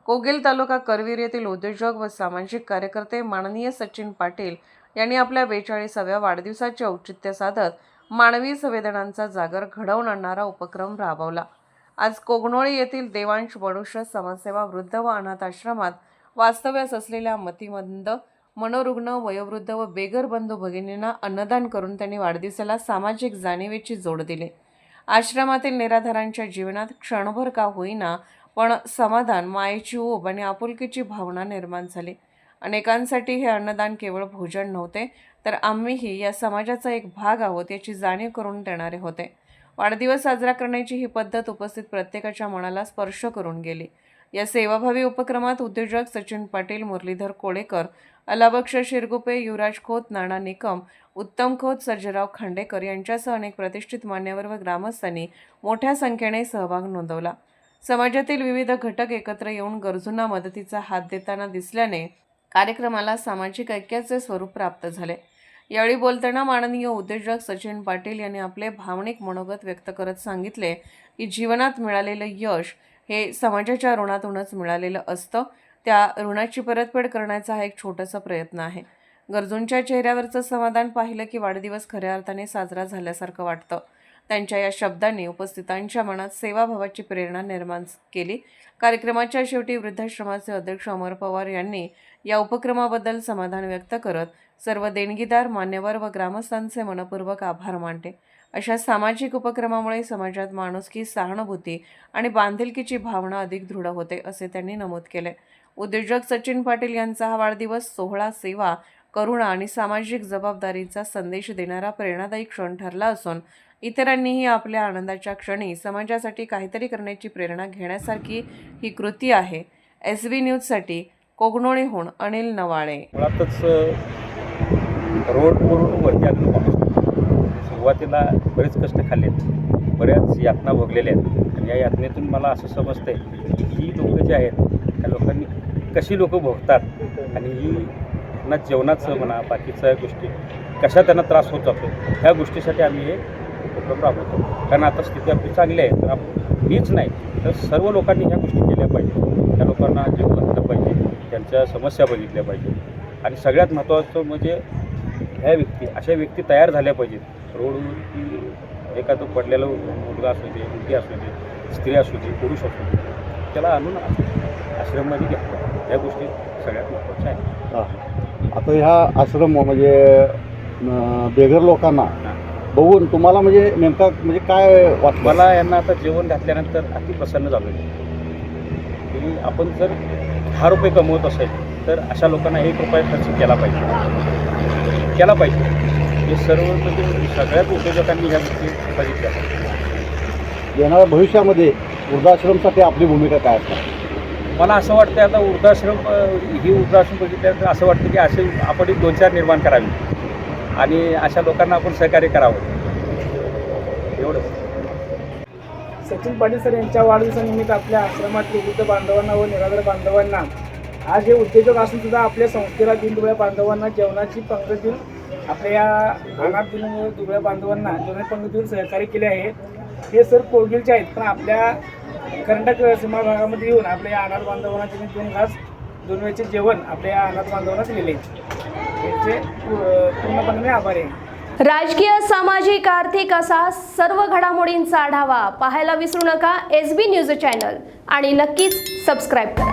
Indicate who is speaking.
Speaker 1: कोगेल तालुका करवीर येथील उद्योजक व सामाजिक कार्यकर्ते माननीय सचिन पाटील यांनी आपल्या 42व्या वाढदिवसाचे औचित्य साधत मानवी संवेदनांचा जागर घडवून आणणारा उपक्रम राबवला। आज कोगनोळी येथील देवांश मनुष्य समाजसेवा वृद्ध व अनाथ आश्रमात वास्तव्यास असलेल्या मतिमंद, मनोरुग्ण, वयोवृद्ध व बेघर बंधू भगिनींना अन्नदान करून त्यांनी वाढदिवसाला सामाजिक जाणीवेची जोड दिली। आश्रमातील निराधारांच्या जीवनात क्षणभर का होईना पण समाधान, मायेची ऊब आणि आपुलकीची भावना निर्माण झाली। अनेकांसाठी हे अन्नदान केवळ भोजन नव्हते, तर आम्हीही या समाजाचा एक भाग आहोत याची जाणीव करून देणारे होते। वाढदिवस साजरा करण्याची ही पद्धत उपस्थित प्रत्येकाच्या मनाला स्पर्श करून गेली। या सेवाभावी उपक्रमात उद्योजक सचिन पाटील, मुरलीधर कोळेकर, अलाबक्ष शिरगुपे, युवराज खोत, नाना निकम, उत्तम खोत, सर्जेराव खांडेकर यांच्यासह अनेक प्रतिष्ठित मान्यवर व ग्रामस्थांनी मोठ्या संख्येने सहभाग नोंदवला। समाजातील विविध घटक एकत्र येऊन गरजूंना मदतीचा हात देताना दिसल्याने कार्यक्रमाला सामाजिक ऐक्याचे स्वरूप प्राप्त झाले। यावेळी बोलताना माननीय उद्योजक सचिन पाटील यांनी आपले भावनिक मनोगत व्यक्त करत सांगितले की जीवनात मिळालेलं यश हे समाजाच्या ऋणातूनच मिळालेलं असतं। त्या ऋणाची परतफेड करण्याचा हा एक छोटासा प्रयत्न आहे। गरजूंच्या चेहऱ्यावरचं समाधान पाहिलं की वाढदिवस खऱ्या अर्थाने साजरा झाल्यासारखं वाटतं। त्यांच्या या शब्दांनी उपस्थितांच्या मनात सेवाभावाची प्रेरणा निर्माण केली। कार्यक्रमाच्या शेवटी वृद्धाश्रमाचे अध्यक्ष अमर पवार यांनी या उपक्रमाबद्दल समाधान व्यक्त करत सर्व देणगीदार, मान्यवर व ग्रामस्थांचे मनपूर्वक आभार मानले। अशा सामाजिक उपक्रमामुळे समाजात माणुसकी, सहानुभूती आणि बांधिलकीची भावना अधिक दृढ होते, असे त्यांनी नमूद केले। उद्योजक सचिन पाटील यांचा हा वाढदिवस सोहळा सेवा, करुणा आणि सामाजिक जबाबदारीचा संदेश देणारा प्रेरणादायी क्षण ठरला असून इतरांनीही आपल्या आनंदाच्या क्षणी समाजासाठी काहीतरी करण्याची प्रेरणा घेण्यासारखी ही कृती आहे। SB न्यूजसाठी कोगनोळीहून अनिल नवाळे।
Speaker 2: मुळातच रोडवरून वरती आलेलो माणूस सुरुवातीला बरेच कष्ट खाल्लेत, बऱ्याच यातना भोगलेल्या आहेत आणि या यातनेतून मला असं समजतंय की ही लोकं जी आहेत त्या लोकांनी कशी लोकं भोगतात आणि ही त्यांना जेवणाचं म्हणा, बाकीच्या गोष्टी कशा त्यांना त्रास होत जातो, ह्या गोष्टीसाठी आम्ही हे उपक्रम राबवतो। कारण आता स्थिती आपली चांगली आहे, तर हीच नाही तर सर्व लोकांनी ह्या गोष्टी केल्या पाहिजे। त्या लोकांना जीव घातलं पाहिजे, त्यांच्या समस्या बघितल्या पाहिजे आणि सगळ्यात महत्त्वाचं म्हणजे ह्या व्यक्ती, अशा व्यक्ती तयार झाल्या पाहिजेत। रोडवरती एखादं पडलेलं मुलगा असू दे, मुलगी असू दे, स्त्री असू दे, पुरुष असू दे, त्याला आणून आश्रममध्ये घेतलं, या गोष्टी सगळ्यात महत्त्वाच्या आहेत।
Speaker 3: आता ह्या आश्रम म्हणजे बेघर लोकांना बघून तुम्हाला म्हणजे नेमका म्हणजे काय वाटतं?
Speaker 2: मला यांना आता जेवण घातल्यानंतर अति प्रसन्न झालो की आपण जर 10 रुपये कमवत असेल तर अशा लोकांना 1 रुपया खर्च केला पाहिजे। हे सर्व म्हणजे सगळ्याच उद्योजकांनी ह्या गोष्टी बघितल्या पाहिजे।
Speaker 3: येणाऱ्या भविष्यामध्ये वृद्धाश्रमसाठी आपली भूमिका काय असणार?
Speaker 2: मला असं वाटतं आता वृद्धाश्रम बघितल्यानंतर असं वाटतं की असे आपण 2-4 निर्माण करावी आणि अशा लोकांना आपण सहकार्य करावं, एवढंच।
Speaker 4: सचिन पाटील सर यांच्या वाढदिवसानिमित्त आपल्या आश्रमातील वृद्ध बांधवांना व निराधार बांधवांना आज हे उद्योजक असून सुद्धा आपल्या संस्थेला दीनदुबळ्या बांधवांना जेवणाची पंगत देऊन आपल्या या अनाथ दीनदुबळ्या बांधवांना जेवणाची पंगत देऊन सहकार्य केले आहे। हे सर कोगीलचे आहेत, पण आपल्या कर्नाटक सीमा भागामध्ये येऊन आपल्या या अनाथ बांधवांना त्यांनी 2 घास 2 वेळचे जेवण आपल्या या अनाथ बांधवांना दिलेले त्यांचे पूर्णपणे आभारी आहे।
Speaker 5: राजकीय, सामाजिक, आर्थिक असा सर्व घडामोडींचा आढावा पाहायला विसरू नका SB न्यूज चॅनल आणि नक्कीच सबस्क्राईब करा।